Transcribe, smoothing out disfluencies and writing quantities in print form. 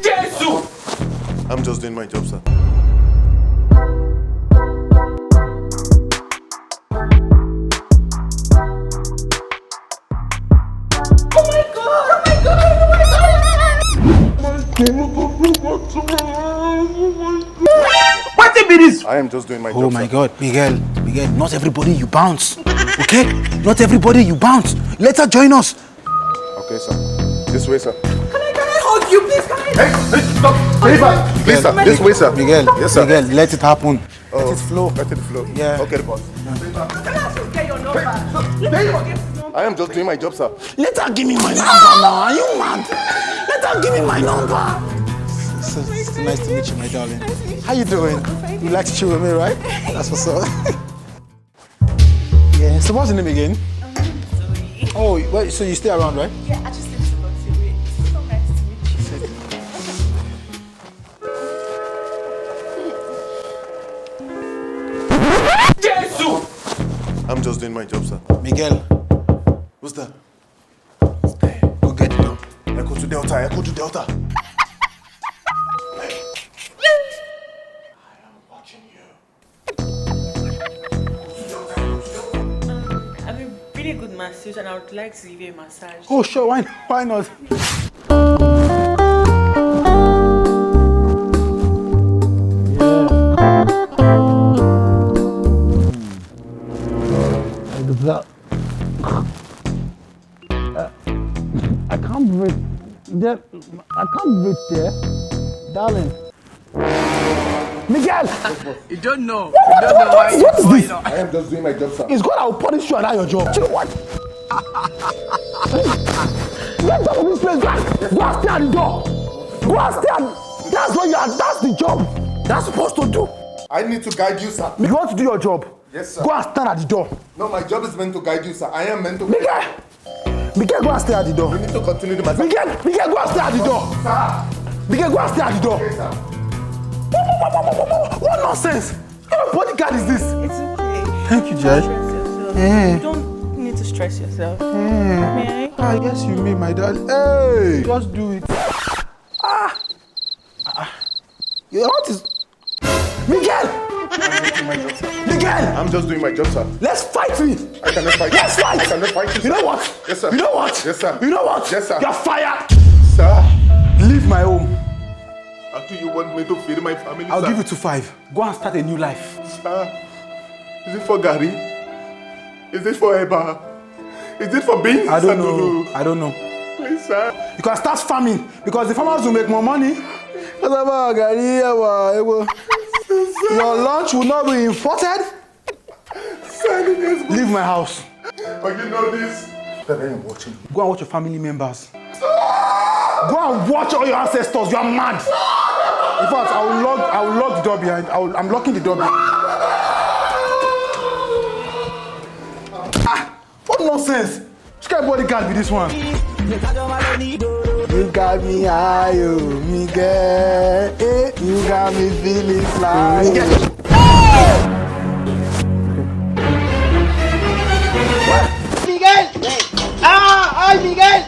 Jesus! I'm just doing my job, sir. What it be this? I am just doing my job, Oh my sir. God, Miguel, not everybody you bounce, okay? Not everybody you bounce. Let her join us. Okay, sir. This way, sir. Can I hug you, please? Can I? Hey, stop! Stay back! Please, sir. This way, sir. Miguel, Yes, sir. Miguel, let it happen. Oh, Let it flow. Let it flow. Yeah. Okay, boss. Can I ask you to get your number? I am just doing my job, sir. Let her give me my number now. Are you mad? Let her give me my number. So nice to meet you, my darling. How you doing? You like to chill with me, right? That's what's up. Yeah. So what's your name again? Zoe. Oh, wait. So you stay around, right? Yeah, I just live to go to it. It's so nice to meet you. Jesus! I'm just doing my job, sir. Miguel, What's that? go get it done. Echo to Delta. Echo to Delta. I'm a really good masseuse and I would like to give you a massage. Oh, sure. Why not? I can't breathe. I can't breathe there. Darling. Miguel! You don't know. You don't know why What is this? I am just doing my job, sir. It's God I will punish you and not your job. You know what? Get out of this place. Go and stay at the door. Go and stay at... That's what you are. That's the job. That's supposed to do. I need to guide you, sir. You want to do your job? Yes, sir. Go and stand at the door. No, my job is meant to guide you, sir. I am meant to. Miguel! Miguel, go and stay at the door. You need to continue the matter. Miguel, go and stay at the door. Sir. Miguel, go and stay at the door. Okay, sir. What nonsense? What kind of bodyguard is this? It's okay. Thank you, Judge. Stress yourself. Yeah. You don't need to stress yourself. May I? Ah, yes, you may, my darling. Hey! Just do it. Yeah, what is... Miguel! Miguel! I'm just doing my job, sir. Let's fight me! I cannot fight you. Let's fight! I cannot fight you, sir. You know what? Yes, sir. You know what? Yes, sir. You know what? Yes, sir. You're fired! Sir, Leave my home. how do you want me to feed my family, I'll sir? give you to 5. Go and start a new life. Sir, is it for Gary? Is it for Eba? Is it for beans? I don't and know. Dudu? I don't know. Please, sir. You can start farming because the farmers will make more money. Your lunch will not be imported. Leave my house. But you know this. That I am watching. Go and watch your family members. Go and watch all your ancestors. You are mad. In fact, I will lock the door behind. I'm locking the door behind. What nonsense? Which kind of bodyguard be this one? You got me high, oh, Miguel. You got me feeling fly. Miguel! Ah! ¡Ay, Miguel!